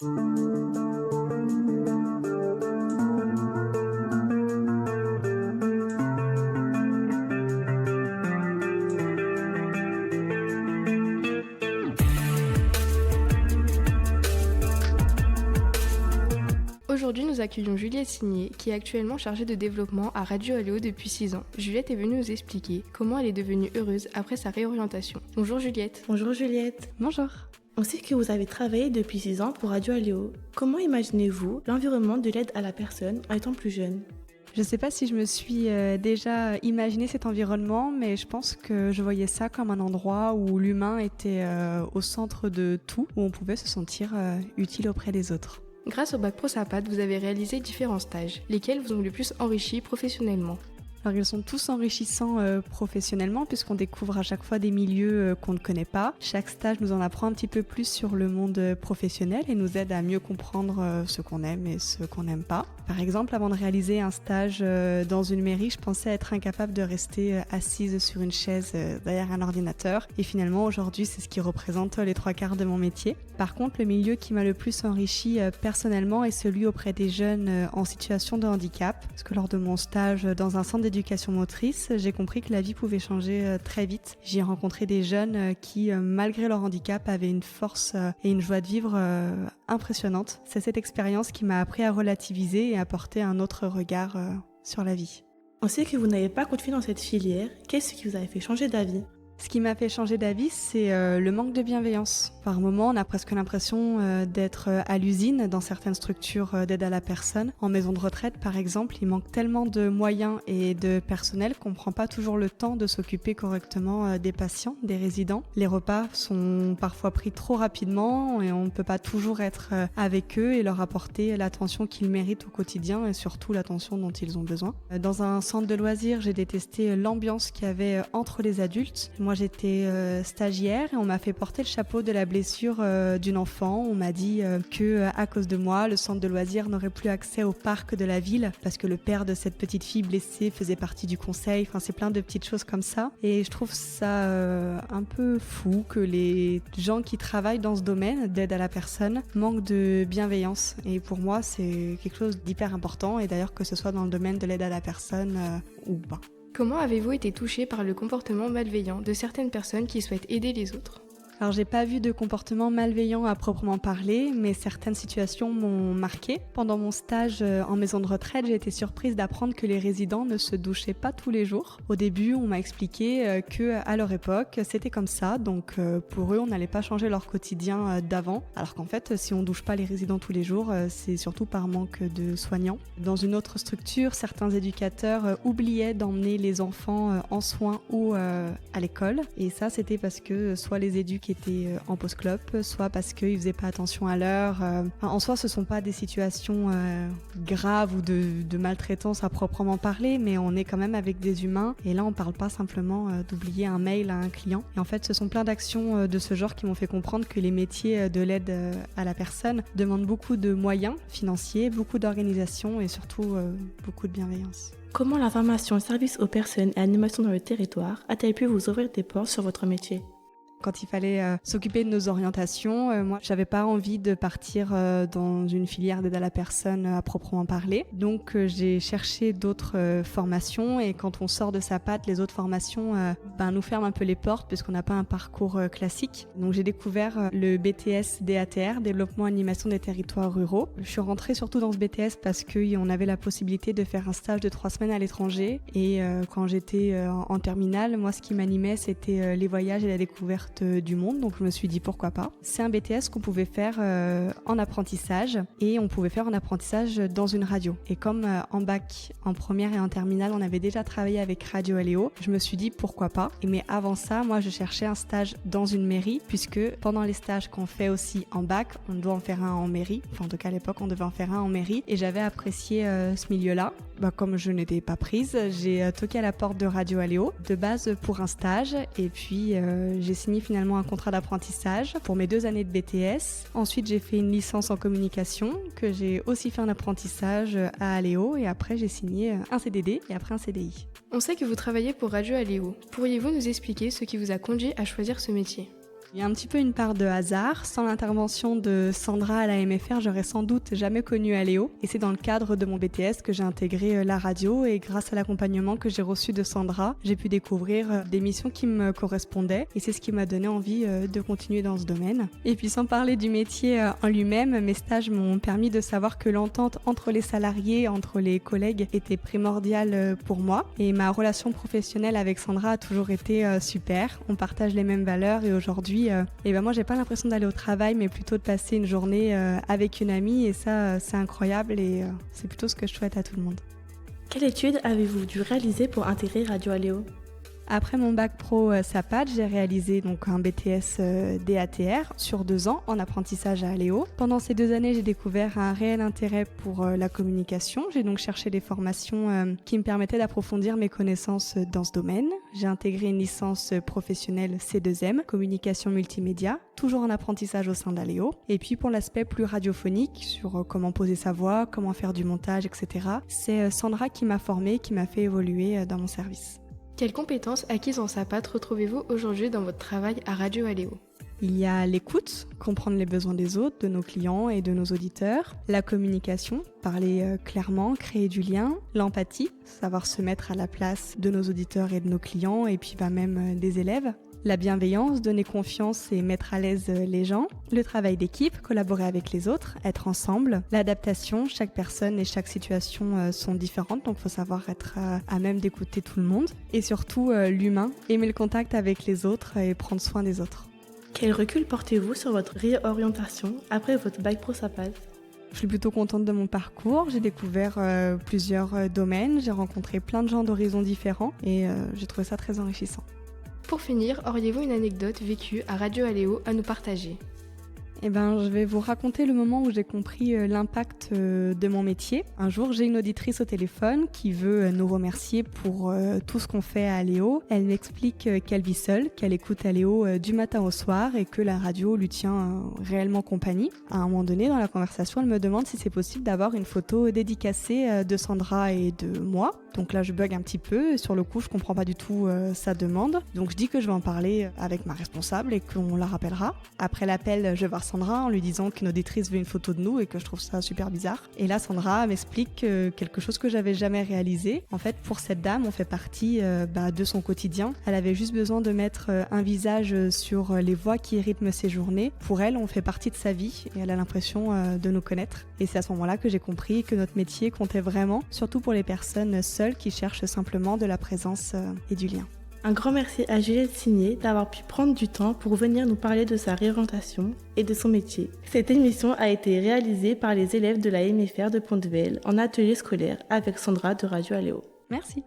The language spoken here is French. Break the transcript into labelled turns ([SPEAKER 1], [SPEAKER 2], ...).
[SPEAKER 1] Aujourd'hui, nous accueillons Juliette Signé, qui est actuellement chargée de développement à Radio Aléo depuis 6 ans. Juliette est venue nous expliquer comment elle est devenue heureuse après sa réorientation. Bonjour Juliette.
[SPEAKER 2] Bonjour Juliette.
[SPEAKER 1] Bonjour.
[SPEAKER 2] On sait que vous avez travaillé depuis 6 ans pour Radio Aléo. Comment imaginez-vous l'environnement de l'aide à la personne en étant plus jeune ?
[SPEAKER 3] Je ne sais pas si je me suis déjà imaginé cet environnement, mais je pense que je voyais ça comme un endroit où l'humain était au centre de tout, où on pouvait se sentir utile auprès des autres.
[SPEAKER 1] Grâce au bac Pro Sapat, vous avez réalisé différents stages, lesquels vous ont le plus enrichi professionnellement.
[SPEAKER 3] Alors ils sont tous enrichissants professionnellement puisqu'on découvre à chaque fois des milieux qu'on ne connaît pas. Chaque stage nous en apprend un petit peu plus sur le monde professionnel et nous aide à mieux comprendre ce qu'on aime et ce qu'on n'aime pas. Par exemple, avant de réaliser un stage dans une mairie, je pensais être incapable de rester assise sur une chaise derrière un ordinateur. Et finalement, aujourd'hui, c'est ce qui représente les 3/4 de mon métier. Par contre, le milieu qui m'a le plus enrichi personnellement est celui auprès des jeunes en situation de handicap. Parce que lors de mon stage dans un centre d'éducation motrice, j'ai compris que la vie pouvait changer très vite. J'ai rencontré des jeunes qui, malgré leur handicap, avaient une force et une joie de vivre impressionnante. C'est cette expérience qui m'a appris à relativiser et à porter un autre regard sur la vie.
[SPEAKER 2] On sait que vous n'avez pas continué dans cette filière. Qu'est-ce qui vous a fait changer d'avis ?
[SPEAKER 3] Ce qui m'a fait changer d'avis, c'est le manque de bienveillance. Par moments, on a presque l'impression d'être à l'usine dans certaines structures d'aide à la personne. En maison de retraite, par exemple, il manque tellement de moyens et de personnel qu'on ne prend pas toujours le temps de s'occuper correctement des patients, des résidents. Les repas sont parfois pris trop rapidement et on ne peut pas toujours être avec eux et leur apporter l'attention qu'ils méritent au quotidien et surtout l'attention dont ils ont besoin. Dans un centre de loisirs, j'ai détesté l'ambiance qu'il y avait entre les adultes. Moi, j'étais stagiaire et on m'a fait porter le chapeau de la blessure d'une enfant. On m'a dit que à cause de moi, le centre de loisirs n'aurait plus accès au parc de la ville parce que le père de cette petite fille blessée faisait partie du conseil. Enfin, c'est plein de petites choses comme ça. Et je trouve ça un peu fou que les gens qui travaillent dans ce domaine d'aide à la personne manquent de bienveillance. Et pour moi, c'est quelque chose d'hyper important. Et d'ailleurs, que ce soit dans le domaine de l'aide à la personne ou pas.
[SPEAKER 1] Comment avez-vous été touché par le comportement malveillant de certaines personnes qui souhaitent aider les autres ?
[SPEAKER 3] Alors j'ai pas vu de comportement malveillant à proprement parler, mais certaines situations m'ont marquée. Pendant mon stage en maison de retraite, j'ai été surprise d'apprendre que les résidents ne se douchaient pas tous les jours. Au début, on m'a expliqué que à leur époque, c'était comme ça, donc pour eux, on n'allait pas changer leur quotidien d'avant. Alors qu'en fait, si on douche pas les résidents tous les jours, c'est surtout par manque de soignants. Dans une autre structure, certains éducateurs oubliaient d'emmener les enfants en soins ou à l'école. Et ça, c'était parce que soit les éduques étaient en pause clope, soit parce qu'ils faisaient pas attention à l'heure. En soi, ce sont pas des situations graves ou de maltraitance à proprement parler, mais on est quand même avec des humains. Et là, on parle pas simplement d'oublier un mail à un client. Et en fait, ce sont plein d'actions de ce genre qui m'ont fait comprendre que les métiers de l'aide à la personne demandent beaucoup de moyens financiers, beaucoup d'organisation et surtout beaucoup de bienveillance.
[SPEAKER 2] Comment la formation service aux personnes et animation dans le territoire a-t-elle pu vous ouvrir des portes sur votre métier ?
[SPEAKER 3] Quand il fallait s'occuper de nos orientations, moi, j'avais pas envie de partir dans une filière d'aide à la personne à proprement parler. Donc, j'ai cherché d'autres formations et quand on sort de sa patte, les autres formations nous ferment un peu les portes puisqu'on n'a pas un parcours classique. Donc, j'ai découvert le BTS DATR, Développement Animation des Territoires Ruraux. Je suis rentrée surtout dans ce BTS parce qu'on avait la possibilité de faire un stage de 3 semaines à l'étranger et quand j'étais en terminale, moi, ce qui m'animait, c'était les voyages et la découverte du monde, donc je me suis dit pourquoi pas. C'est un BTS qu'on pouvait faire en apprentissage et on pouvait faire en apprentissage dans une radio. Et comme en bac, en première et en terminale, on avait déjà travaillé avec Radio Aléo, je me suis dit pourquoi pas. Mais avant ça, moi je cherchais un stage dans une mairie puisque pendant les stages qu'on fait aussi en bac, on doit en faire un en mairie. Enfin en tout cas à l'époque, on devait en faire un en mairie et j'avais apprécié ce milieu-là. Comme je n'étais pas prise, j'ai toqué à la porte de Radio Aléo de base pour un stage et puis j'ai signé finalement un contrat d'apprentissage pour mes 2 années de BTS. Ensuite, j'ai fait une licence en communication que j'ai aussi fait un apprentissage à Aléo et après j'ai signé un CDD et après un CDI.
[SPEAKER 1] On sait que vous travaillez pour Radio Aléo. Pourriez-vous nous expliquer ce qui vous a conduit à choisir ce métier ?
[SPEAKER 3] Il y a un petit peu une part de hasard. Sans l'intervention de Sandra à la MFR, j'aurais sans doute jamais connu Aléo. Et c'est dans le cadre de mon BTS que j'ai intégré la radio. Et grâce à l'accompagnement que j'ai reçu de Sandra, j'ai pu découvrir des missions qui me correspondaient. Et c'est ce qui m'a donné envie de continuer dans ce domaine. Et puis sans parler du métier en lui-même, mes stages m'ont permis de savoir que l'entente entre les salariés, entre les collègues était primordiale pour moi. Et ma relation professionnelle avec Sandra a toujours été super. On partage les mêmes valeurs et aujourd'hui, moi j'ai pas l'impression d'aller au travail mais plutôt de passer une journée avec une amie et ça c'est incroyable et c'est plutôt ce que je souhaite à tout le monde.
[SPEAKER 2] Quelle étude avez-vous dû réaliser pour intégrer Radio Aléo ?
[SPEAKER 3] Après mon bac pro SAPAT, j'ai réalisé donc un BTS DATR sur 2 ans en apprentissage à Aléo. Pendant ces 2 années, j'ai découvert un réel intérêt pour la communication. J'ai donc cherché des formations qui me permettaient d'approfondir mes connaissances dans ce domaine. J'ai intégré une licence professionnelle C2M, communication multimédia, toujours en apprentissage au sein d'Aléo. Et puis pour l'aspect plus radiophonique, sur comment poser sa voix, comment faire du montage, etc., c'est Sandra qui m'a formée, qui m'a fait évoluer dans mon service.
[SPEAKER 1] Quelles compétences acquises en SAPAT retrouvez-vous aujourd'hui dans votre travail à Radio Aléo ?
[SPEAKER 3] Il y a l'écoute, comprendre les besoins des autres, de nos clients et de nos auditeurs, la communication, parler clairement, créer du lien, l'empathie, savoir se mettre à la place de nos auditeurs et de nos clients et puis même des élèves, la bienveillance, donner confiance et mettre à l'aise les gens, le travail d'équipe, collaborer avec les autres, être ensemble, l'adaptation, chaque personne et chaque situation sont différentes, donc il faut savoir être à même d'écouter tout le monde, et surtout l'humain, aimer le contact avec les autres et prendre soin des autres.
[SPEAKER 2] Quel recul portez-vous sur votre réorientation après votre bac pro SAPAT ?
[SPEAKER 3] Je suis plutôt contente de mon parcours, j'ai découvert plusieurs domaines, j'ai rencontré plein de gens d'horizons différents et j'ai trouvé ça très enrichissant.
[SPEAKER 1] Pour finir, auriez-vous une anecdote vécue à Radio Aléo à nous partager ?
[SPEAKER 3] Je vais vous raconter le moment où j'ai compris l'impact de mon métier. Un jour, j'ai une auditrice au téléphone qui veut nous remercier pour tout ce qu'on fait à Aléo. Elle m'explique qu'elle vit seule, qu'elle écoute Aléo du matin au soir et que la radio lui tient réellement compagnie. À un moment donné, dans la conversation, elle me demande si c'est possible d'avoir une photo dédicacée de Sandra et de moi. Donc là, je bug un petit peu et sur le coup, je comprends pas du tout sa demande. Donc je dis que je vais en parler avec ma responsable et qu'on la rappellera. Après l'appel, je vais voir Sandra en lui disant qu'une auditrice veut une photo de nous et que je trouve ça super bizarre. Et là, Sandra m'explique quelque chose que j'avais jamais réalisé. En fait, pour cette dame, on fait partie de son quotidien. Elle avait juste besoin de mettre un visage sur les voix qui rythment ses journées. Pour elle, on fait partie de sa vie et elle a l'impression de nous connaître. Et c'est à ce moment-là que j'ai compris que notre métier comptait vraiment, surtout pour les personnes seules qui cherchent simplement de la présence et du lien.
[SPEAKER 2] Un grand merci à Juliette Signé d'avoir pu prendre du temps pour venir nous parler de sa réorientation et de son métier. Cette émission a été réalisée par les élèves de la MFR de Pont-de-Vel en atelier scolaire avec Sandra de Radio Aléo.
[SPEAKER 3] Merci.